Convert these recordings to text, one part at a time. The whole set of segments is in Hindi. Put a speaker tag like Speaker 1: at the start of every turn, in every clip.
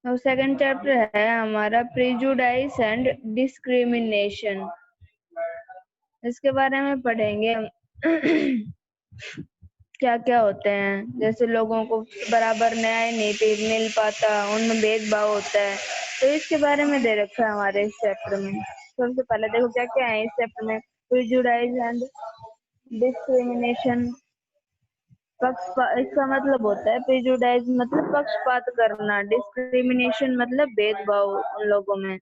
Speaker 1: और सेकंड चैप्टर है हमारा प्रेजुडाइस एंड डिस्क्रिमिनेशन। इसके बारे में पढ़ेंगे हम क्या क्या होते हैं, जैसे लोगों को बराबर न्याय नहीं मिल पाता, उनमें भेदभाव होता है, तो इसके बारे में दे रखा है हमारे इस चैप्टर में। सबसे पहले देखो क्या क्या है इस चैप्टर में। प्रेजुडाइज एंड डिस्क्रिमिनेशन, इसका मतलब होता है प्रेजुडाइज मतलब पक्षपात करना, डिस्क्रिमिनेशन मतलब भेदभाव उन लोगों में।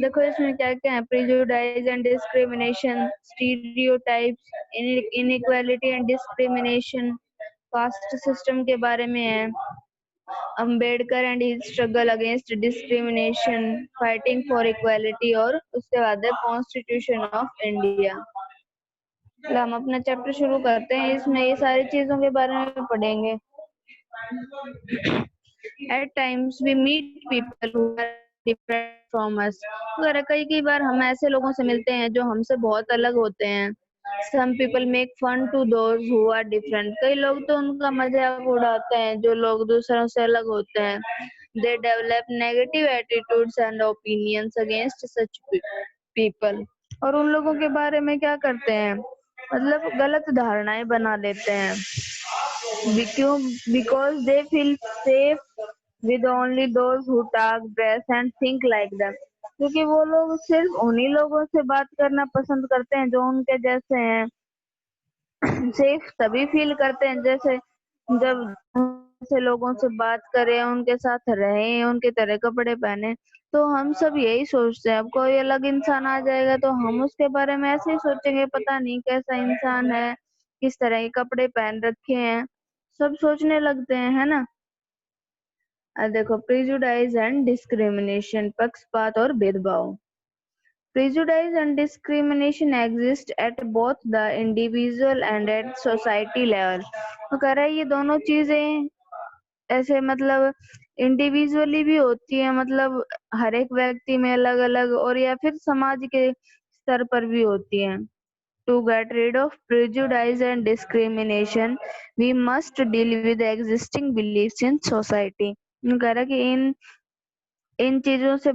Speaker 1: देखो इसमें क्या क्या है। Prejudice and discrimination, stereotypes, inequality and discrimination, caste system के बारे में है। Ambedkar and his struggle against discrimination, fighting for equality, और उसके बाद है कॉन्स्टिट्यूशन ऑफ इंडिया। हम अपना चैप्टर शुरू करते हैं। इसमें ये सारी चीजों के बारे में पढ़ेंगे। At times we meet people who are different from us. कई बार हम ऐसे लोगों से मिलते हैं जो हमसे बहुत अलग होते हैं। Some people make fun to those who are different. कई लोग तो उनका मजाक उड़ाते हैं जो लोग दूसरों से अलग होते हैं। They develop negative attitudes and opinions against such people. और उन लोगों के बारे में क्या करते हैं, मतलब गलत धारणाएं बना लेते हैं। क्यों? Because they feel safe with only those who talk, dress and think like them. क्योंकि वो लोग सिर्फ उन्हीं लोगों से बात करना पसंद करते हैं जो उनके जैसे हैं। सेफ तभी फील करते हैं जैसे जब ऐसे लोगों से बात करें, उनके साथ रहें, उनके तरह कपड़े पहने। तो हम सब यही सोचते हैं, अब कोई अलग इंसान आ जाएगा तो हम उसके बारे में ऐसे ही सोचेंगे, पता नहीं कैसा इंसान है, किस तरह के कपड़े पहन रखे हैं, सब सोचने लगते हैं, है ना। देखो प्रेजुडाइज एंड डिस्क्रिमिनेशन, पक्षपात और भेदभाव। Prejudice and discrimination exist at both the individual and at society level। तो कह रहा है ये दोनों चीजें ऐसे मतलब इंडिविजुअली भी होती है, मतलब हर एक व्यक्ति में अलग अलग, और या फिर समाज के स्तर पर भी होती है। To get rid of prejudice and discrimination, we must deal with the existing beliefs in society। कह रहा है कि इन चीजों से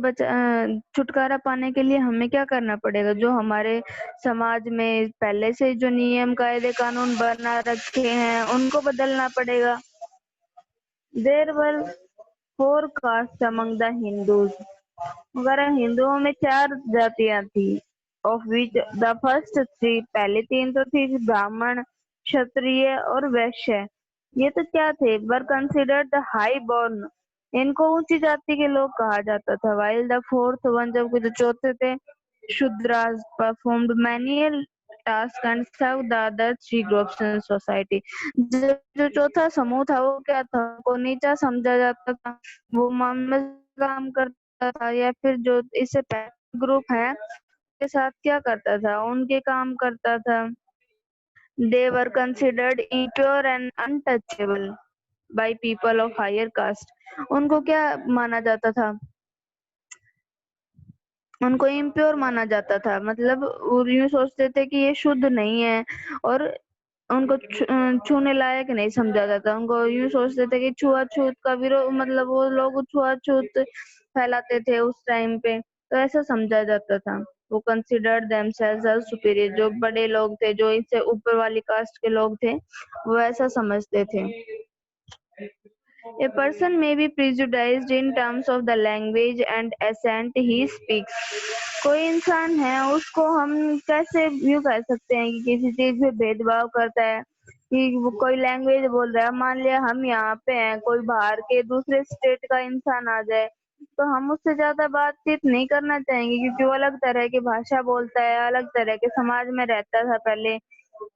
Speaker 1: छुटकारा पाने के लिए हमें क्या करना पड़ेगा। जो हमारे समाज में पहले से जो नियम कायदे कानून बना रखे हैं उनको बदलना पड़ेगा। There were 4 caste among the Hindus. वगैरह हिंदुओं में 4 जातियां थी। ऑफ विच द फर्स्ट 3, पहले 3 तो थी ब्राह्मण, क्षत्रिय और वैश्य। ये तो क्या थे? Were considered the high born, इनको ऊंची जाति के लोग कहा जाता था। वाइल द फोर्थ वन, जबकि जो चौथे थे Shudras, performed menial task and serve the other 3 groups in society. जो चौथा समूह था वो क्या था? को नीचा समझा जाता था, वो मामूली काम करता था, या फिर जो इससे ग्रुप है के साथ क्या करता था, उनके काम करता था। They were considered impure and untouchable by people of higher caste। उनको क्या माना जाता था? उनको इम्प्योर माना जाता था, मतलब वो यूं सोचते थे कि ये शुद्ध नहीं है, और उनको छूने लायक नहीं समझा जाता। उनको यूं सोचते थे कि छुआछूत का विरोध, मतलब वो लोग छुआछूत फैलाते थे उस टाइम पे, तो ऐसा समझा जाता था। वो कंसिडर्ड देमसेल्व्स एज सुपीरियर, जो बड़े लोग थे, जो इससे ऊपर वाली कास्ट के लोग थे, वो ऐसा समझते थे। A person may be prejudiced in terms of the language and accent he speaks। कोई इंसान है उसको हम कैसे यूं कह सकते हैं कि किसी चीज पे भेदभाव करता है, कि वो कोई लैंग्वेज बोल रहा है। मान लिया हम यहाँ पे हैं, कोई बाहर के दूसरे स्टेट का इंसान आ जाए तो हम उससे ज्यादा बातचीत नहीं करना चाहेंगे, क्योंकि वो अलग तरह की भाषा बोलता है, अलग तरह के समाज में रहता था पहले।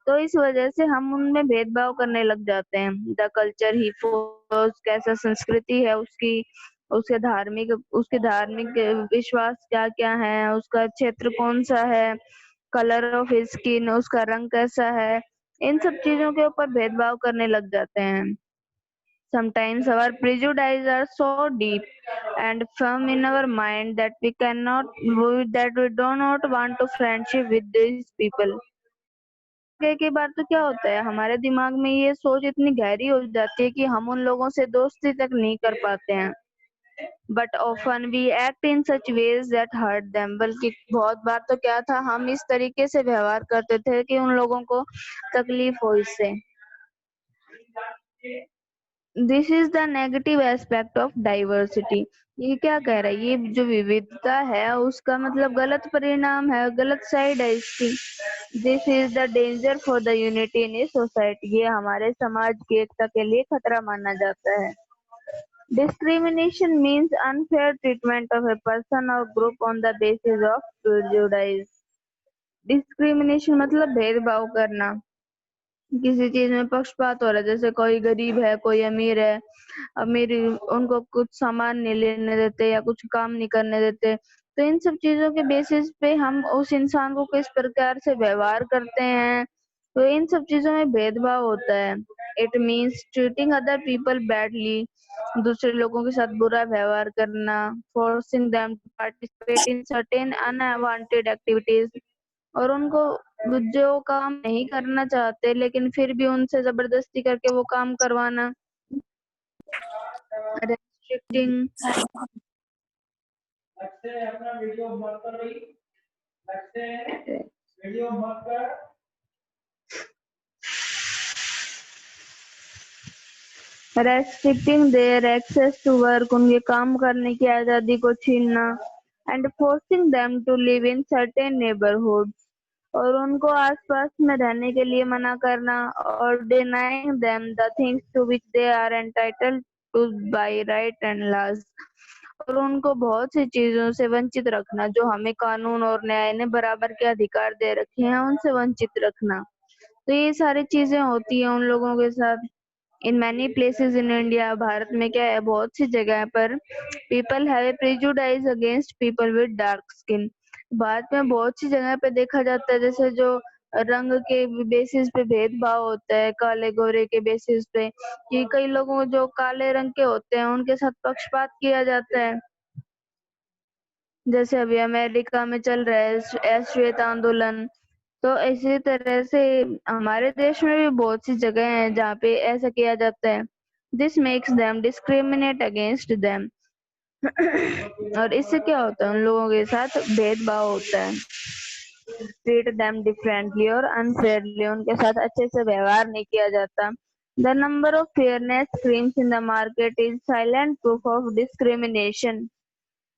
Speaker 1: तो इस वजह से हम उनमें भेदभाव करने लग जाते हैं। द कल्चर ही फॉलोज, कैसा संस्कृति है उसकी, उसके धार्मिक विश्वास क्या क्या है, उसका क्षेत्र कौन सा है, कलर ऑफ स्किन, उसका रंग कैसा है, इन सब चीजों के ऊपर भेदभाव करने लग जाते हैं। Sometimes our prejudices are so deep and firm in our mind that we do not want to friendship with these people। कई बार तो क्या होता है, हमारे दिमाग में ये सोच इतनी गहरी हो जाती है कि हम उन लोगों से दोस्ती तक नहीं कर पाते हैं। But often we act in such ways that hurt them, बल्कि बहुत बार तो क्या था, हम इस तरीके से व्यवहार करते थे कि उन लोगों को तकलीफ हो इससे। This is the negative aspect of diversity. ये क्या कह रहा है, ये जो विविधता है उसका मतलब गलत परिणाम है, गलत साइड है इसकी। This is the danger for the unity in a society, ये हमारे समाज की एकता के लिए खतरा माना जाता है। Discrimination means unfair treatment of a person or group on the basis of prejudice. Discrimination मतलब भेदभाव करना, किसी चीज में पक्षपात हो रहा है, जैसे कोई गरीब है कोई अमीर है, अमीर उनको कुछ सामान नहीं लेने देते या कुछ काम नहीं करने देते, तो इन सब चीजों के बेसिस पे हम उस इंसान को किस प्रकार से व्यवहार करते हैं, तो इन सब चीजों में भेदभाव होता है। It means treating other people badly, दूसरे लोगों के साथ बुरा व्यवहार करना, forcing them to participate in certain unwanted activities, और उनको जो काम नहीं करना चाहते लेकिन फिर भी उनसे जबरदस्ती करके वो काम करवाना। Restricting restricting their access to work, उनके काम करने की आजादी को छीनना। And forcing them to live in certain neighbourhood, और उनको आसपास में रहने के लिए मना करना। और denying them the things to which they are entitled to by right and laws, और उनको बहुत सी चीजों से वंचित रखना जो हमें कानून और न्याय ने बराबर के अधिकार दे रखे हैं, उनसे वंचित रखना। तो ये सारी चीजें होती हैं उन लोगों के साथ। In many places in India, Bharat में क्या है, बहुत सी जगह पर people have prejudice against people with dark skin. Bharat में बहुत सी जगह पे देखा जाता है, जैसे जो रंग के बेसिस पे भेदभाव होता है, काले गोरे के बेसिस पे, कि कई लोगों जो काले रंग के होते हैं उनके साथ पक्षपात किया जाता है। जैसे अभी अमेरिका में चल रहा है श्वेत आंदोलन, तो इसी तरह से हमारे देश में भी बहुत सी जगह हैं जहाँ पे ऐसा किया जाता है। This makes them discriminate against them, और इससे क्या होता है, उन लोगों के साथ भेदभाव होता है। ट्रीट देम डिफरेंटली और अनफेयरली, उनके साथ अच्छे से व्यवहार नहीं किया जाता। The number of fairness creams in the market is silent proof of discrimination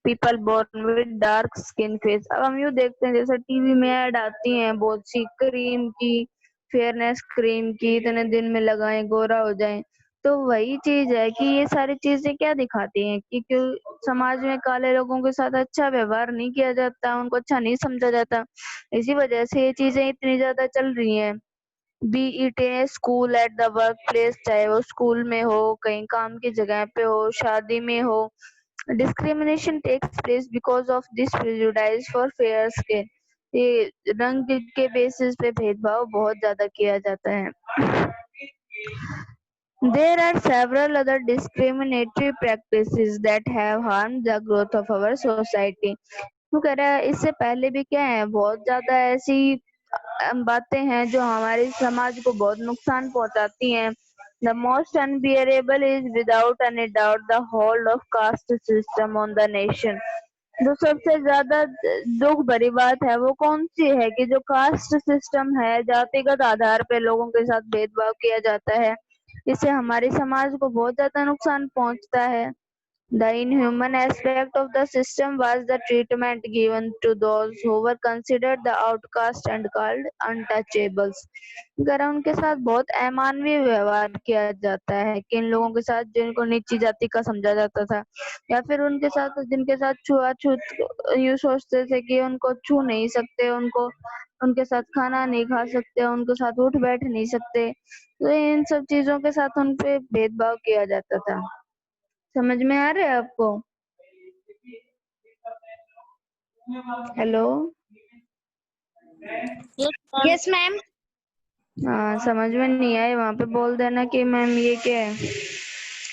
Speaker 1: people born with dark skin face. अब हम यूँ देखते हैं, जैसे टीवी में ऐड आती हैं बहुत सी क्रीम की, फेयरनेस क्रीम की, इतने दिन में लगाएं गोरा हो जाएं। तो वही चीज है कि ये सारी चीजें क्या दिखाती हैं कि क्यों समाज में काले लोगों के साथ अच्छा व्यवहार नहीं किया जाता, उनको अच्छा नहीं समझा जाता। इसी वजह से ये चीजें इतनी ज्यादा चल रही हैं। B it in school, at the work place, चाहे वो स्कूल में हो, कहीं काम की जगह पे हो, शादी में हो, discrimination takes place because of this prejudice for fair skin. ये रंग के बेसिस पे भेदभाव बहुत ज्यादा किया जाता है। There are several other discriminatory practices that have harmed the growth of our society. वो कह रहा है इससे पहले भी क्या है, बहुत ज्यादा ऐसी बातें हैं जो हमारे समाज को बहुत नुकसान पहुंचाती हैं। The most unbearable is without any doubt the hold of caste system on the nation. जो सबसे ज्यादा दुख भरी बात है वो कौन सी है, कि जो कास्ट सिस्टम है, जातिगत आधार पे लोगों के साथ भेदभाव किया जाता है, इससे हमारे समाज को बहुत ज्यादा नुकसान पहुंचता है। The inhuman aspect of the system was the treatment given to those who were considered the outcast and called untouchables. अगर उनके साथ बहुत अमानवीय व्यवहार किया जाता है, कि इन लोगों के साथ जिनको नीची जाति का समझा जाता था, या फिर उनके साथ जिनके साथ छुआछूत यूँ सोचते थे कि उनको छू नहीं सकते, उनको उनके साथ खाना नहीं खा सकते, उनके साथ उठ बैठ नहीं सकते, तो इन सब चीजों के साथ उन पे भेदभाव किया जाता था। समझ में आ रहा है आपको? हेलो।
Speaker 2: Yes ma'am.
Speaker 1: हाँ, समझ में नहीं आए वहां पे बोल देना कि मैम ये क्या है।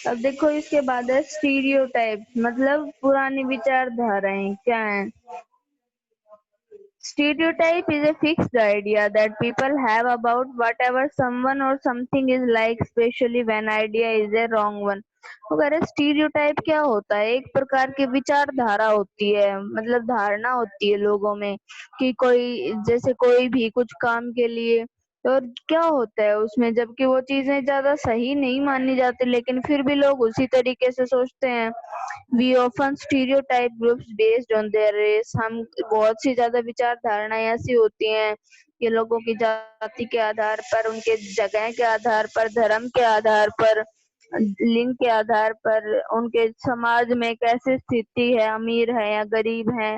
Speaker 1: अब देखो इसके बाद है स्टीरियोटाइप, मतलब पुरानी विचारधाराएं क्या है। Stereotype is a fixed idea that people have about whatever someone or something is like, especially when idea is a wrong one. तो कह रहे स्टीरियोटाइप क्या होता है? एक प्रकार की विचारधारा होती है, मतलब धारणा होती है लोगों में कि कोई जैसे कोई भी कुछ काम के लिए, और क्या होता है उसमें, जबकि वो चीजें ज्यादा सही नहीं मानी जाती लेकिन फिर भी लोग उसी तरीके से सोचते हैं। We often stereotype groups based on their race. हम बहुत सी ज्यादा विचारधारणाएं ऐसी होती हैं कि लोगों की जाति के आधार पर, उनके जगह के आधार पर, धर्म के आधार पर, लिंग के आधार पर, उनके समाज में कैसी स्थिति है, अमीर है या गरीब है,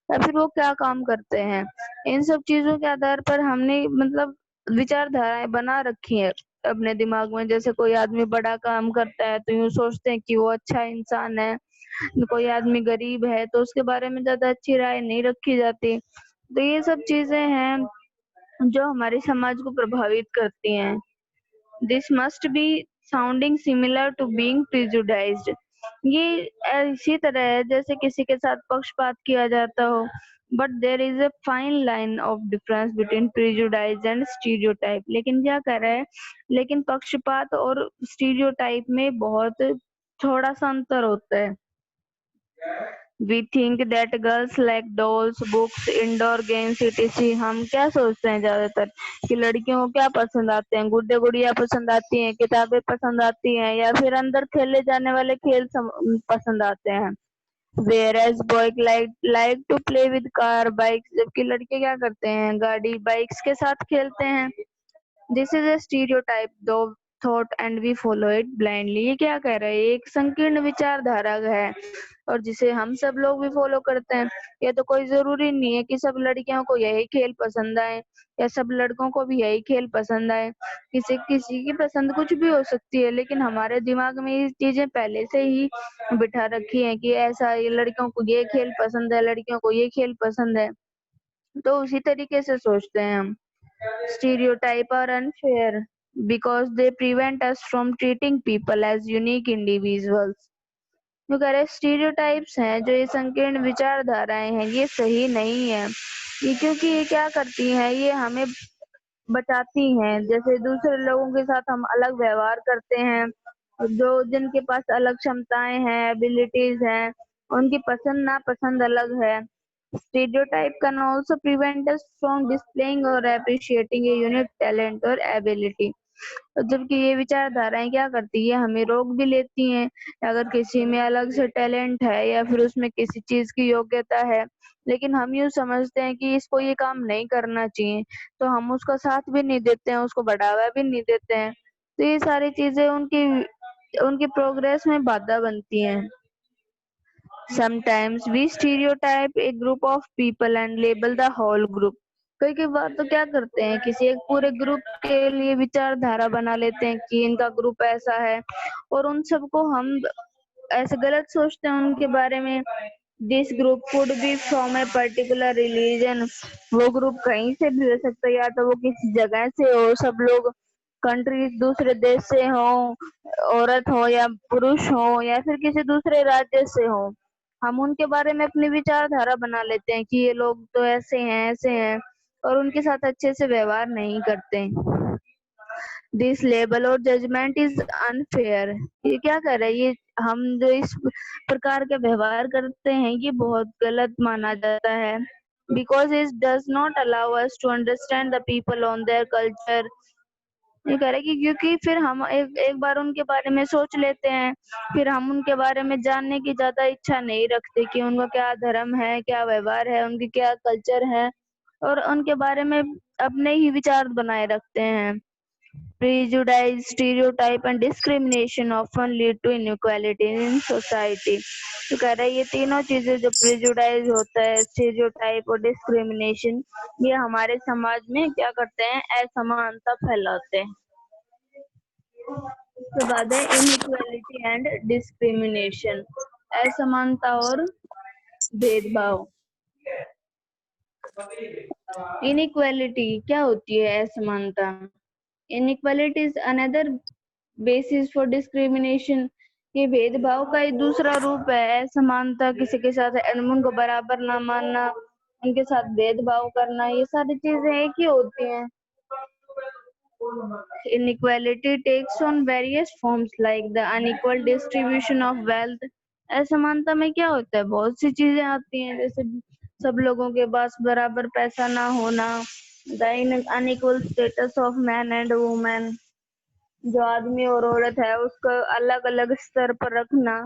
Speaker 1: या फिर वो क्या काम करते हैं, इन सब चीजों के आधार पर हमने मतलब विचारधाराएं बना रखी है अपने दिमाग में। जैसे कोई आदमी बड़ा काम करता है तो यूं सोचते हैं कि वो अच्छा इंसान है, कोई आदमी गरीब है तो उसके बारे में ज्यादा अच्छी राय नहीं रखी जाती। तो ये सब चीजें हैं जो हमारे समाज को प्रभावित करती हैं। This must be sounding similar to being prejudiced. ये इसी तरह है जैसे किसी के साथ पक्षपात किया जाता हो, but there is a fine line of difference between prejudice and stereotype. लेकिन क्या कर रहा है, लेकिन पक्षपात और स्टीरियोटाइप में बहुत थोड़ा सा अंतर होता है। We think that girls like dolls, books, indoor games etc। हम क्या सोचते हैं ज्यादातर कि लड़कियों को क्या पसंद आते हैं? गुड्डे गुड़िया पसंद आती हैं, किताबें पसंद आती हैं, या फिर अंदर खेले जाने वाले खेल पसंद आते हैं। Whereas boy like to play with car, bikes, जबकि लड़के क्या करते हैं? गाड़ी, बाइक्स के साथ खेलते हैं। This is a stereotype though thought and we follow it blindly. ये क्या कह रहा है? ये एक संकीर्ण विचारधारा है और जिसे हम सब लोग भी फॉलो करते हैं। ये तो कोई जरूरी नहीं है कि सब लड़कियों को यही खेल पसंद आए या सब लड़कों को भी यही खेल पसंद आए। किसी किसी की पसंद कुछ भी हो सकती है, लेकिन हमारे दिमाग में ये चीजें पहले से ही बिठा रखी हैं कि ऐसा, ये लड़कियों को ये खेल पसंद है, लड़कियों को ये खेल पसंद है, तो उसी तरीके से सोचते हैं हम। Stereotypes are unfair because they prevent us from treating people as unique individuals। जो कह रहे स्टीरियोटाइप्स हैं, जो ये संकीर्ण विचारधाराएं हैं, ये सही नहीं है। ये क्योंकि ये क्या करती हैं, ये हमें बचाती हैं। जैसे दूसरे लोगों के साथ हम अलग व्यवहार करते हैं, जो जिनके पास अलग क्षमताएं हैं, एबिलिटीज हैं, उनकी पसंद नापसंद अलग है। Stereotype can also prevent us from displaying or appreciating a unique talent or ability। और जबकि ये विचारधाराएं क्या करती है, हमें रोक भी लेती हैं। अगर किसी में अलग से टैलेंट है या फिर उसमें किसी चीज की योग्यता है, लेकिन हम यूँ समझते हैं कि इसको ये काम नहीं करना चाहिए, तो हम उसका साथ भी नहीं देते हैं, उसको बढ़ावा भी नहीं देते हैं। तो ये सारी चीजें उनकी उनकी प्रोग्रेस में बाधा बनती हैं। Sometimes we stereotype a group of people and label the whole group। कई कई बार तो क्या करते हैं, किसी एक पूरे ग्रुप के लिए विचारधारा बना लेते हैं कि इनका ग्रुप ऐसा है, और उन सबको हम ऐसे गलत सोचते हैं उनके बारे में। This group could be from a particular religion. वो ग्रुप कहीं से भी हो सकता है, या तो वो किसी जगह से हो, सब लोग कंट्री दूसरे देश से हो, औरत हो या पुरुष हो, या फिर किसी दूसरे राज्य से हो। हम उनके बारे में अपनी विचारधारा बना लेते हैं कि ये लोग तो ऐसे हैं ऐसे हैं, और उनके साथ अच्छे से व्यवहार नहीं करते। दिस लेबल और जजमेंट इज अनफेयर। ये क्या कर रहा है, ये हम जो इस प्रकार के व्यवहार करते हैं ये बहुत गलत माना जाता है। Because it does not allow us to understand the people on their culture. ये कह रहा है कि क्योंकि फिर हम एक बार उनके बारे में सोच लेते हैं, फिर हम उनके बारे में जानने की ज्यादा इच्छा नहीं रखते कि उनका क्या धर्म है, क्या व्यवहार है, उनकी क्या कल्चर है, और उनके बारे में अपने ही विचार बनाए रखते हैं। Prejudice, stereotype and discrimination often lead to inequality in society। तो कह रहा है ये तीनों चीजें, जो प्रिजुडाइज होता है, स्टीरियोटाइप और डिस्क्रिमिनेशन, ये हमारे समाज में क्या करते हैं, असमानता फैलाते हैं। उसके बाद है इनइक्वालिटी एंड डिस्क्रिमिनेशन, असमानता और भेदभाव। इनइक्वालिटी क्या होती है? असमानता। Inequality is another basis for discrimination. ये भेदभाव का एक दूसरा रूप है। असमानता किसी के साथ उनको बराबर ना मानना, उनके साथ भेदभाव करना, ये सारी चीजें एक ही होती हैं। Inequality takes on various forms like the unequal distribution of wealth। असमानता में क्या होता है, बहुत सी चीजें आती हैं, जैसे सब लोगों के पास बराबर पैसा ना होना, the unequal status of man and women, जो आदमी और औरत है उसको अलग अलग स्तर पर रखना।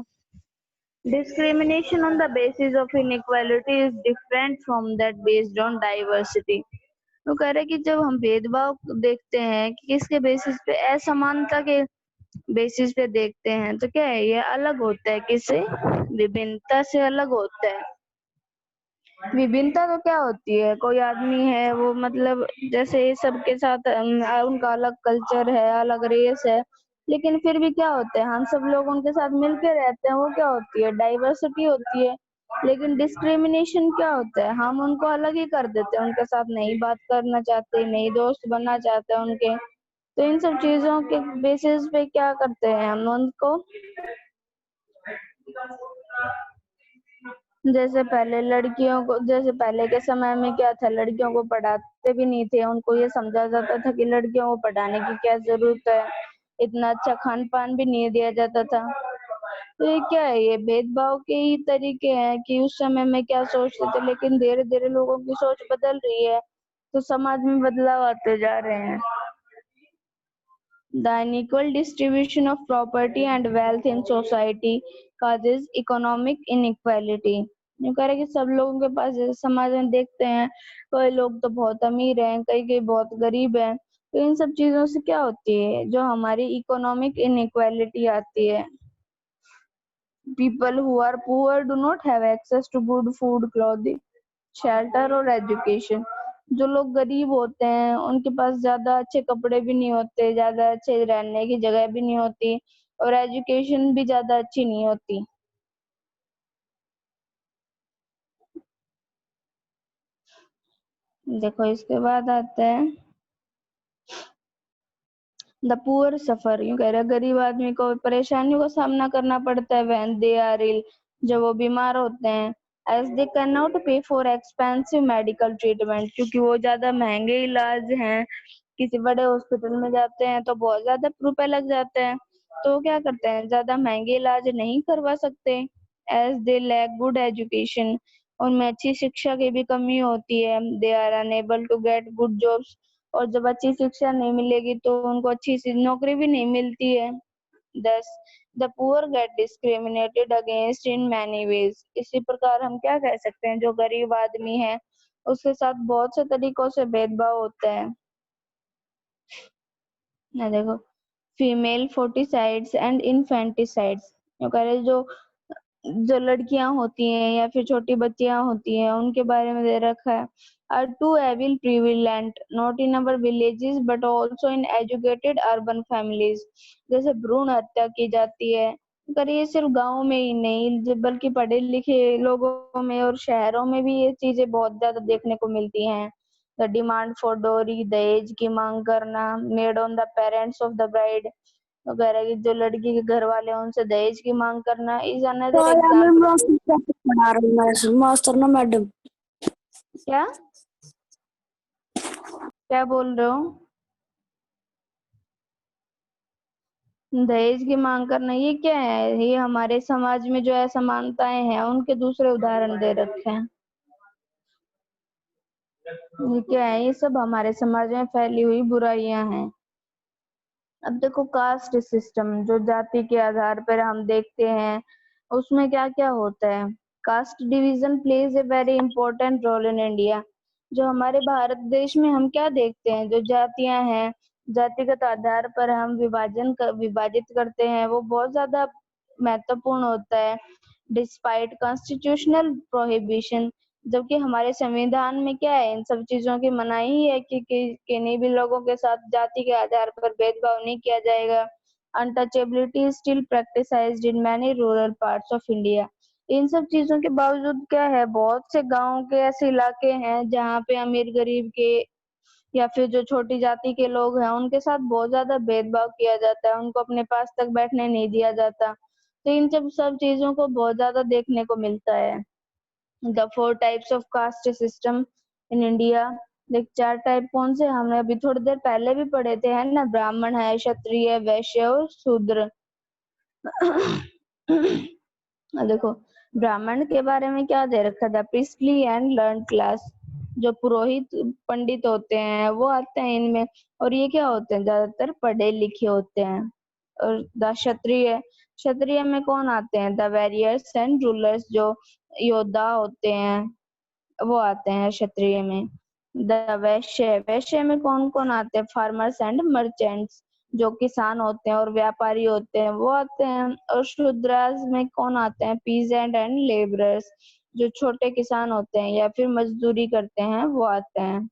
Speaker 1: Discrimination on the basis of inequality is different from that based on diversity। वो कह रहे कि जब हम भेदभाव देखते हैं कि किसके बेसिस पे, असमानता के बेसिस पे देखते हैं, तो क्या है, ये अलग होता है, किससे, विभिन्नता से अलग होता है। विभिन्नता तो क्या होती है, कोई आदमी है वो मतलब जैसे सबके साथ उनका अलग कल्चर है, अलग रेस है, लेकिन फिर भी क्या होता है, हम सब लोग उनके साथ मिलके रहते हैं, वो क्या होती है, डाइवर्सिटी होती है। लेकिन डिस्क्रिमिनेशन क्या होता है, हम उनको अलग ही कर देते हैं, उनके साथ नहीं बात करना चाहते, नहीं दोस्त बनना चाहते हैं उनके। तो इन सब चीजों के बेसिस पे क्या करते हैं, हम उनको, जैसे पहले लड़कियों को, जैसे पहले के समय में क्या था, लड़कियों को पढ़ाते भी नहीं थे, उनको ये समझा जाता था कि लड़कियों को पढ़ाने की क्या जरूरत है, इतना अच्छा खान पान भी नहीं दिया जाता था। तो ये क्या है, ये भेदभाव के ही तरीके हैं कि उस समय में क्या सोचते थे, लेकिन धीरे धीरे लोगों की सोच बदल रही है, तो समाज में बदलाव आते जा रहे हैं। The unequal distribution of property and wealth in society causes economic inequality। यूँ कह रहे कि सब लोगों के पास, जैसे समाज में देखते हैं, कोई लोग तो बहुत अमीर हैं, कई कई बहुत गरीब हैं, तो इन सब चीजों से क्या होती है, जो हमारी इकोनॉमिक इनइक्वालिटी आती है। People who are poor do not have access to good food, clothing, shelter और education। जो लोग गरीब होते हैं उनके पास ज्यादा अच्छे कपड़े भी नहीं होते, ज्यादा अच्छे रहने की जगह भी नहीं होती, और एजुकेशन भी ज्यादा अच्छी नहीं होती। देखो इसके बाद आता है द पुअर सफर। यूँ कह रहे हैं गरीब आदमी को परेशानियों का सामना करना पड़ता है व्हेन दे आर इल, जब वो बीमार होते हैं, एज दे कैन नॉट पे फॉर एक्सपेंसिव मेडिकल ट्रीटमेंट, क्योंकि वो ज्यादा महंगे इलाज हैं, किसी बड़े हॉस्पिटल में जाते हैं तो बहुत ज्यादा रुपए लग जाते हैं, तो वो क्या करते हैं, ज्यादा महंगे इलाज नहीं करवा सकते। As they lack good education, उनमें अच्छी शिक्षा की भी कमी होती है। They are unable to get good jobs, और जब अच्छी शिक्षा नहीं मिलेगी तो उनको अच्छी सी नौकरी भी नहीं मिलती है। Thus, the poor get discriminated against in many ways। इसी प्रकार हम क्या कह सकते हैं, जो गरीब आदमी है उसके साथ बहुत से तरीकों से भेदभाव होता है। ना देखो, फीमेल फोर्टिसाइड्स एंड इन्फेंटिसाइड्स, जो जो लड़कियां होती हैं या फिर छोटी बच्चियां होती हैं उनके बारे में दे रखा है। Are two evil prevalent not in our villages but also in educated urban families. जैसे भ्रूण हत्या की जाती है, पर ये सिर्फ गांव में ही नहीं बल्कि पढ़े लिखे लोगों में और शहरों में भी ये चीजें बहुत ज्यादा देखने को मिलती हैं। द डिमांड फॉर डोरी, दहेज की मांग करना, made on the parents of the bride, वगैरह की जो लड़की के घर वाले हैं उनसे दहेज की मांग करना इज अनदर एग्जाम्पल।
Speaker 2: पढ़ा रही हूँ मास्टर ना मैडम।
Speaker 1: क्या क्या बोल रहे हो, दहेज की मांग करना ये क्या है, ये हमारे समाज में जो असमानताएं हैं उनके दूसरे उदाहरण दे रखे हैं। ये क्या है, ये सब हमारे समाज में फैली हुई बुराइयां हैं। अब देखो कास्ट सिस्टम, जो जाति के आधार पर हम देखते हैं, उसमें क्या क्या होता है। Caste division plays a very important role in India. जो हमारे भारत देश में हम क्या देखते हैं, जो जातियां हैं, जातिगत आधार पर हम विभाजित करते हैं, वो बहुत ज्यादा महत्वपूर्ण होता है। डिस्पाइट कॉन्स्टिट्यूशनल प्रोहिबिशन, जबकि हमारे संविधान में क्या है, इन सब चीजों की मनाही ही है कि किन्हीं भी लोगों के साथ जाति के आधार पर भेदभाव नहीं किया जाएगा। Untouchability is still practised in many rural parts of India. इन सब चीजों के बावजूद क्या है, बहुत से गांव के ऐसे इलाके हैं जहाँ पे अमीर गरीब के या फिर जो छोटी जाति के लोग हैं उनके साथ बहुत ज्यादा भेदभाव किया जाता है, उनको अपने पास तक बैठने नहीं दिया जाता। तो इन सब सब चीजों को बहुत ज्यादा देखने को मिलता है। The 4 types of caste system in India. देख 4 टाइप कौन से, हमने अभी थोड़ी देर पहले भी पढ़े थे, है ना, ब्राह्मण है, क्षत्रिय, वैश्य और शूद्र। देखो ब्राह्मण के बारे में क्या दे रखा था, प्रीस्टली एंड लर्न क्लास, जो पुरोहित पंडित होते हैं वो आते हैं इनमें, और ये क्या होते हैं, ज्यादातर पढ़े लिखे होते हैं। और द क्षत्रिय, क्षत्रिय में कौन आते हैं, द वॉरियर्स एंड रूलर्स, जो योद्धा होते हैं वो आते हैं क्षत्रिय में। द वैश्य, वैश्य में कौन कौन आते हैं, फार्मर्स एंड मर्चेंट्स, जो किसान होते हैं और व्यापारी होते हैं वो आते हैं। और शूद्रास में कौन आते हैं, पीजेंट एंड लेबरर्स, जो छोटे किसान होते हैं या फिर मजदूरी करते हैं वो आते हैं।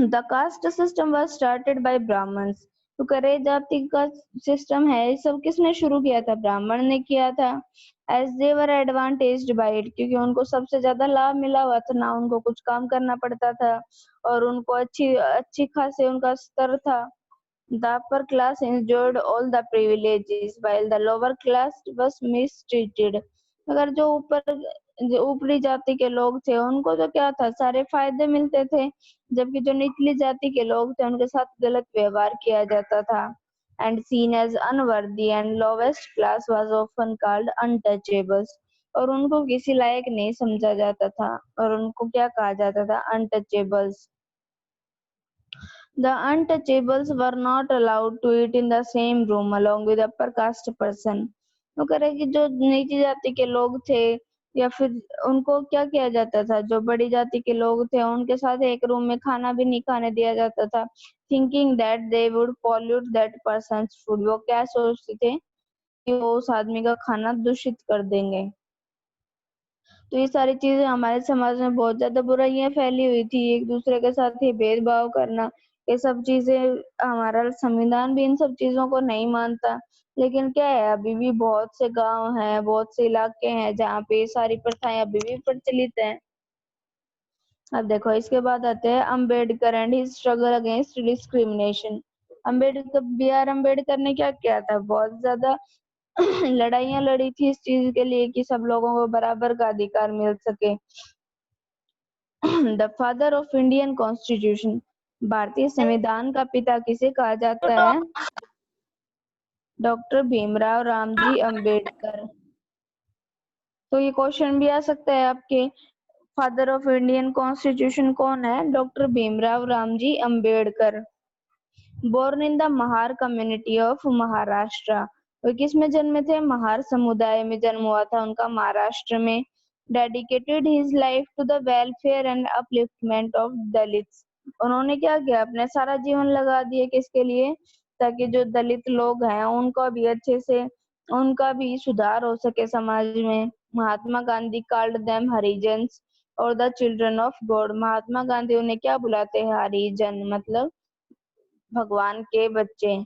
Speaker 1: The caste system was started by Brahmins. तो करे जाति का सिस्टम है, ये सब किसने शुरू किया था, ब्राह्मण ने किया था। As they were advantaged by it, क्योंकि उनको सबसे ज्यादा लाभ मिला हुआ था, ना उनको कुछ काम करना पड़ता था और उनको अच्छी अच्छी खासी उनका स्तर था। The upper class enjoyed all the privileges while the lower class was mistreated। अगर जो ऊपरी जाति के लोग थे उनको तो क्या था, सारे फायदे मिलते थे, जबकि जो निचली जाति के लोग थे उनके साथ गलत व्यवहार किया जाता था। And seen as unworthy and lowest class was often called untouchables। और उनको किसी लायक नहीं समझा जाता था और उनको क्या कहा जाता था, untouchables। The untouchables were not allowed to eat in the same room along with upper caste person। वो कह रहे कि जो नीची जाति के लोग थे या फिर उनको क्या किया जाता था, जो बड़ी जाति के लोग थे उनके साथ एक रूम में खाना भी नहीं खाने दिया जाता था, thinking that they would pollute that persons food. वो क्या सोचते थे कि वो उस आदमी का खाना दूषित कर देंगे। तो ये सारी चीजें हमारे समाज में बहुत ज्यादा बुराइयां फैली हुई थी, एक दूसरे के साथ ये भेदभाव करना, ये सब चीजें, हमारा संविधान भी इन सब चीजों को नहीं मानता। लेकिन क्या है, अभी भी बहुत से गांव हैं, बहुत से इलाके हैं जहाँ पे ये सारी प्रथाएं अभी भी प्रचलित हैं। अब देखो इसके बाद आते हैं Ambedkar and his struggle against discrimination. Ambedkar, B R Ambedkar ने क्या किया था, बहुत ज्यादा लड़ाइयां लड़ी थी इस चीज के लिए कि सब लोगों को बराबर का अधिकार मिल सके। The father of Indian constitution, भारतीय संविधान का पिता किसे कहा जाता है, डॉक्टर भीमराव रामजी अम्बेडकर। तो ये क्वेश्चन भी आ सकता है आपके, फादर ऑफ इंडियन कॉन्स्टिट्यूशन कौन है, doctor Bhimrao Ramji Ambedkar. Born in the Mahar community of Maharashtra, वो किस में जन्मे थे, महार समुदाय में जन्म हुआ था उनका, महाराष्ट्र में। Dedicated his life to the welfare and upliftment of Dalits, उन्होंने क्या किया, अपने सारा जीवन लगा दिए किसके लिए, ताकि जो दलित लोग हैं उनको भी अच्छे से, उनका भी सुधार हो सके समाज में। महात्मा गांधी कॉल्ड देम हरिजन्स और the children of God, Mahatma Gandhi उन्हें क्या बुलाते हैं, हरिजन, मतलब भगवान के बच्चे।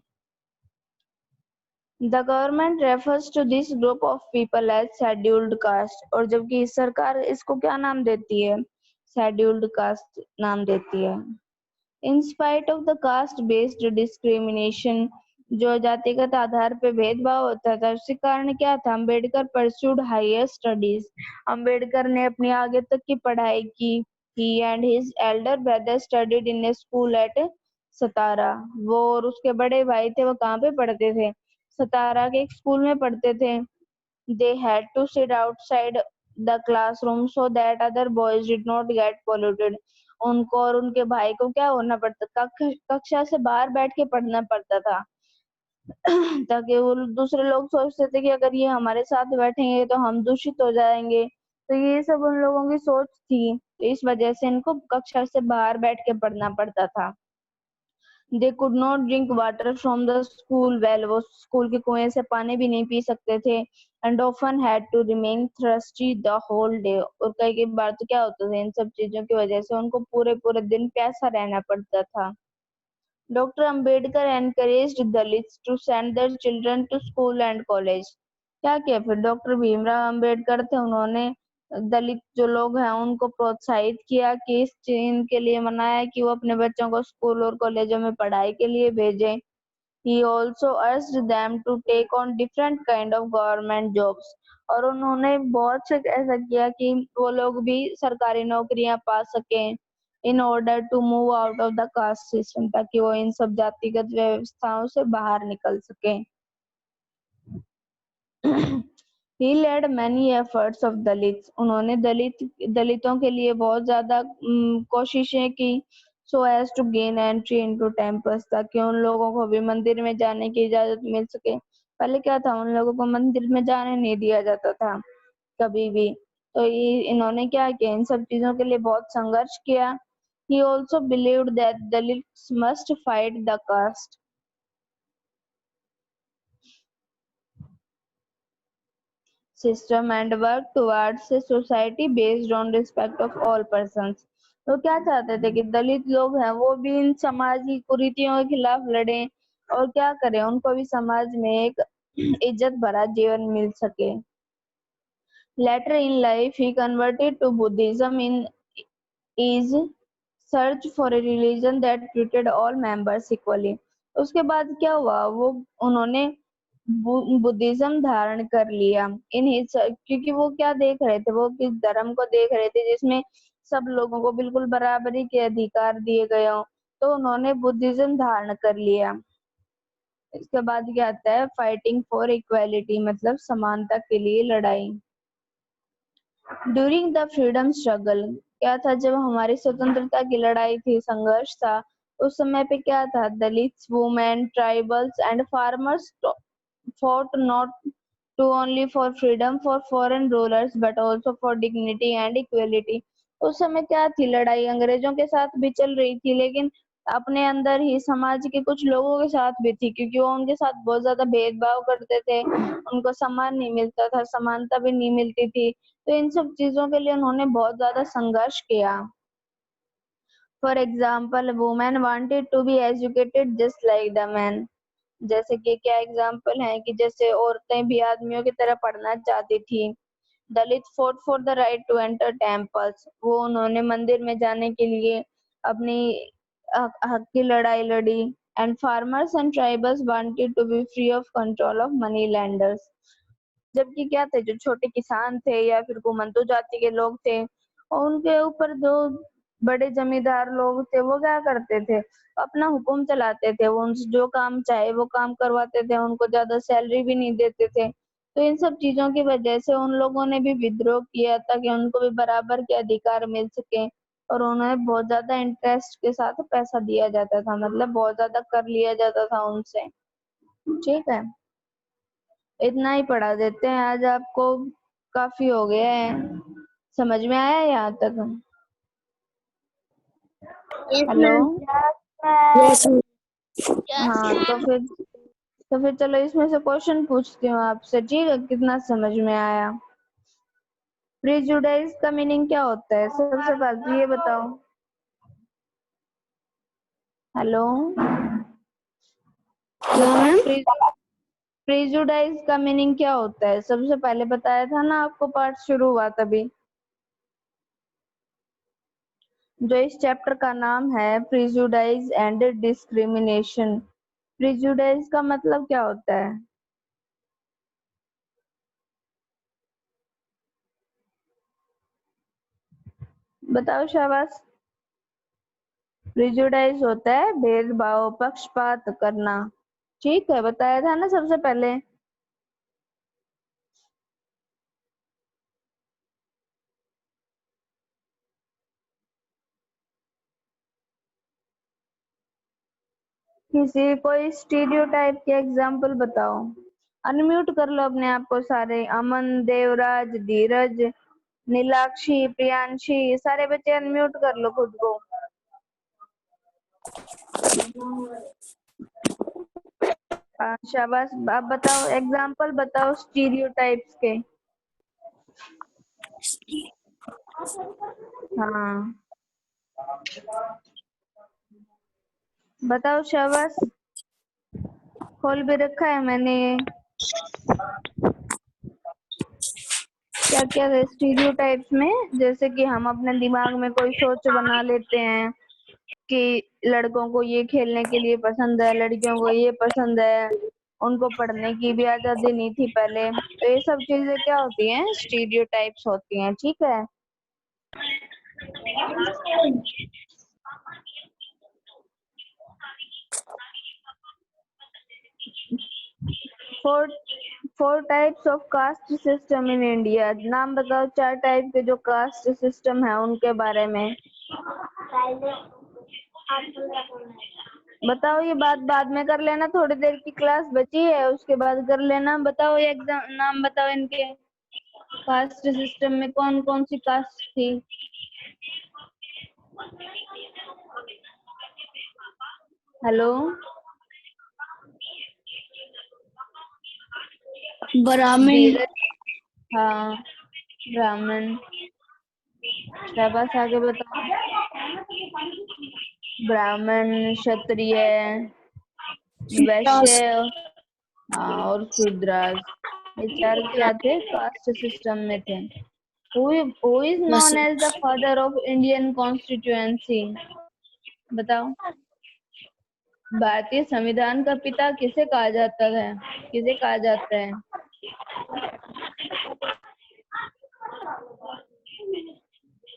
Speaker 1: The government refers to this group of people as scheduled caste, और जबकि सरकार इसको क्या नाम देती है, शेड्यूल्ड कास्ट नाम देती है। In spite of the caste based discrimination, जो जातिगत आधार पे भेदभाव होता था, उसके कारण क्या था, Ambedkar pursued higher studies, Ambedkar ने अपनी आगे तक की पढ़ाई की। He and his elder brother studied in a school at Satara, वो और उसके बड़े भाई थे वो कहाँ पे पढ़ते थे, सतारा के एक स्कूल में पढ़ते थे। They had to sit outside the classroom so that other boys did not get polluted, उनको और उनके भाई को क्या होना पड़ता, कक्षा से बाहर बैठ के पढ़ना पड़ता था ताकि वो दूसरे लोग सोचते थे कि अगर ये हमारे साथ बैठेंगे तो हम दूषित हो जाएंगे। तो ये सब उन लोगों की सोच थी, तो इस वजह से इनको कक्षा से बाहर बैठ के पढ़ना पड़ता था। They could not drink water from the school well, वो स्कूल के कुएं से पानी भी नहीं पी सकते थे। And often had to remain thirsty the whole day, और कई बार तो क्या होता था, इन सब चीजों की वजह से उनको पूरे पूरे दिन प्यासा रहना पड़ता था। Doctor Ambedkar encouraged Dalits to send their children to school and college. क्या किया फिर डॉक्टर भीमराव अम्बेडकर थे, उन्होंने दलित जो लोग हैं उनको प्रोत्साहित किया कि इस चीज के लिए मनाया कि वो अपने बच्चों को स्कूल और कॉलेजों में पढ़ाई के लिए भेजें। He also urged them to take on different kind of government jobs. और उन्होंने बहुत से ऐसा किया कि वो लोग भी सरकारी नौकरियां पा सकें in order to move out of the caste system, ताकि वो इन सब जातिगत व्यवस्थाओं से बाहर निकल सकें. He led many efforts of Dalits. उन्होंने दलितों के लिए बहुत ज्यादा कोशिशें की so as to gain entry into temples, ताकि उन लोगों को भी मंदिर में जाने की इजाजत मिल सके. पहले क्या था, उन लोगों को मंदिर में जाने नहीं दिया जाता था कभी भी. तो इन्होंने क्या किया, इन सब चीजों के लिए बहुत संघर्ष किया. He also believed that Dalits must fight the caste system and work towards a society based on respect of all persons. तो क्या चाहते थे कि दलित लोग हैं वो भी इन समाजी कुरीतियों के खिलाफ लड़ें और क्या करें, उनको भी समाज में एक इज्जत भरा जीवन मिल सके. Later in life, he converted to Buddhism in his search for a religion that treated all members equally. उसके बाद क्या हुआ, वो उन्होंने बुद्धिज्म धारण कर लिया इन हिज, क्योंकि वो क्या देख रहे थे, वो किस धर्म को देख रहे थे जिसमें सब लोगों को बिल्कुल बराबरी के अधिकार दिए गए हों. तो उन्होंने बुद्धिज्म धारण कर लिया. इसके बाद क्या आता है, फाइटिंग फॉर इक्वालिटी, मतलब समानता के लिए लड़ाई. ड्यूरिंग द फ्रीडम स्ट्रगल, क्या था, जब हमारी स्वतंत्रता की लड़ाई थी, संघर्ष था, उस समय पे क्या था, Dalits, women, tribals and farmers fought not to only for freedom for foreign rulers but also for dignity and equality. उस समय क्या थी, लड़ाई अंग्रेजों के साथ भी चल रही थी, लेकिन अपने अंदर ही समाज के कुछ लोगों के साथ भी थी, क्योंकि वो उनके साथ बहुत ज्यादा भेदभाव करते थे, उनको सम्मान नहीं मिलता था, समानता भी नहीं मिलती थी. तो इन सब चीजों के लिए उन्होंने बहुत ज्यादा संघर्ष किया. For example, women wanted to be educated just like the man. जैसे कि क्या एग्जाम्पल है कि जैसे औरतें भी आदमियों की तरह पढ़ना चाहती थी. Dalit fought for the right to enter temples, वो उन्होंने मंदिर में जाने के लिए अपनी हक की लड़ाई लड़ी. And farmers and tribals wanted to be free of control of money lenders. जबकि क्या थे, जो छोटे किसान थे या फिर घुमंतू जाति के लोग थे, और उनके ऊपर जो बड़े जमींदार लोग थे वो क्या करते थे, अपना हुक्म चलाते थे. वो उनसे जो काम चाहे वो काम करवाते थे, उनको ज्यादा सैलरी भी नहीं देते थे. तो इन सब चीजों की वजह से उन लोगों ने भी विद्रोह किया ताकि उनको भी बराबर के अधिकार मिल सके. और उन्हें बहुत ज्यादा इंटरेस्ट के साथ पैसा दिया जाता था, मतलब बहुत ज्यादा कर लिया जाता था उनसे. ठीक है, इतना ही पढ़ा देते हैं आज आपको, काफी हो गया है. समझ में आया यहाँ तक? हेलो.
Speaker 2: यस
Speaker 1: हाँ, तो फिर चलो इसमें से क्वेश्चन पूछती हूँ आपसे, ठीक है, कितना समझ में आया. प्रिजुडाइज का मीनिंग क्या होता है, सबसे पहले ये बताओ. हेलो.
Speaker 2: मैम.
Speaker 1: प्रिजुडाइज का मीनिंग क्या होता है, सबसे पहले बताया था ना आपको, पार्ट शुरू हुआ तभी. जो इस चैप्टर का नाम है प्रिजुडाइज एंड डिस्क्रिमिनेशन. प्रिजुडाइज का मतलब क्या होता है, बताओ शाबाश. प्रिजुडाइज होता है भेदभाव, पक्षपात करना. ठीक है, बताया था ना सबसे पहले. किसी कोई स्टीरियोटाइप के एग्जाम्पल बताओ. अनम्यूट कर लो अपने आप को सारे. अमन, देवराज, धीरज, नीलाक्षी, प्रियांशी, सारे बच्चे अनम्यूट कर लो खुद को. शाबाश, आप बताओ, एग्जाम्पल बताओ स्टीरियोटाइप्स के. हाँ, बताओ शाबाश. खोल भी रखा है मैंने. क्या क्या है स्टीरियोटाइप्स में, जैसे कि हम अपने दिमाग में कोई सोच बना लेते हैं, कि लड़कों को ये खेलने के लिए पसंद है, लड़कियों को ये पसंद है, उनको पढ़ने की भी आजादी नहीं थी पहले। तो ये सब चीजें क्या होती हैं, स्टीरियोटाइप्स होती हैं, ठीक है। Four four types of caste system in India. नाम बताओ 4 टाइप के जो कास्ट सिस्टम है उनके बारे में बताओ। ये बात बाद में कर लेना, थोड़ी देर की क्लास बची है उसके बाद कर लेना। बताओ ये एग्जाम नाम बताओ इनके। कास्ट सिस्टम में कौन कौन सी कास्ट थी? हेलो,
Speaker 2: ब्राह्मण,
Speaker 1: धीरज। हाँ, ब्राह्मण। शाबाश, आगे बताओ। ब्राह्मण, क्षत्रिय, वैश्य, हाँ, और शूद्रास। ये 4 क्या थे, कास्ट सिस्टम में थे। Who is
Speaker 2: yes
Speaker 1: known as the father of Indian constituency? बताओ। भारतीय संविधान का पिता किसे कहा जाता है, किसे कहा जाता है?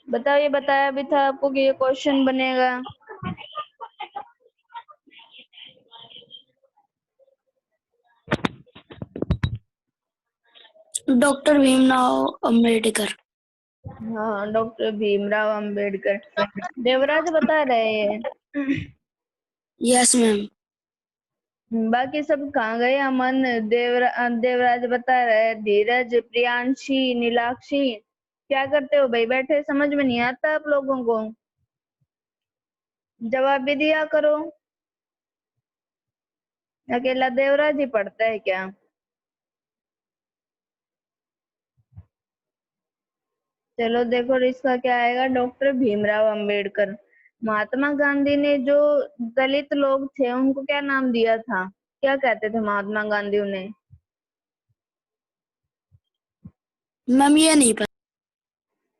Speaker 1: बताओ, ये बताया भी था आपको कि ये क्वेश्चन बनेगा।
Speaker 2: डॉक्टर भीमराव अंबेडकर।
Speaker 1: हाँ, डॉक्टर भीमराव अंबेडकर। देवराज बता रहे हैं।
Speaker 2: Yes ma'am.
Speaker 1: बाकी सब कहाँ गए? अमन, देवराज बता रहे हैं, धीरज, प्रियांशी, नीलाक्षी। क्या करते हो भाई, बैठे? समझ में नहीं आता आप लोगों को? जवाब भी दिया करो। अकेला देवराज ही पढ़ता है क्या? चलो देखो, इसका क्या आएगा, डॉक्टर भीमराव अंबेडकर। महात्मा गांधी ने जो दलित लोग थे उनको क्या नाम दिया था, क्या कहते थे महात्मा गांधी उन्हें?
Speaker 2: मैम ये नहीं पता।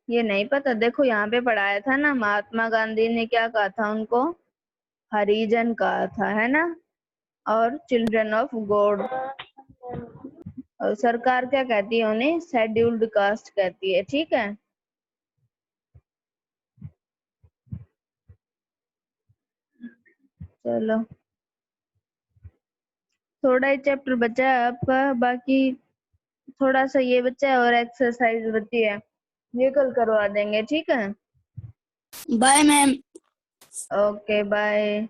Speaker 1: ये नहीं पता? देखो यहाँ पे पढ़ाया था ना, महात्मा गांधी ने क्या कहा था उनको? हरिजन कहा था, है ना, और चिल्ड्रन ऑफ गॉड। और सरकार क्या कहती है उन्हें? शेड्यूल्ड कास्ट कहती है, ठीक है। चलो, थोड़ा ही चैप्टर बचा है आपका, बाकी थोड़ा सा ये बचा है और एक्सरसाइज बची है, ये कल करवा देंगे, ठीक है।
Speaker 2: Bye ma'am.
Speaker 1: Okay, bye.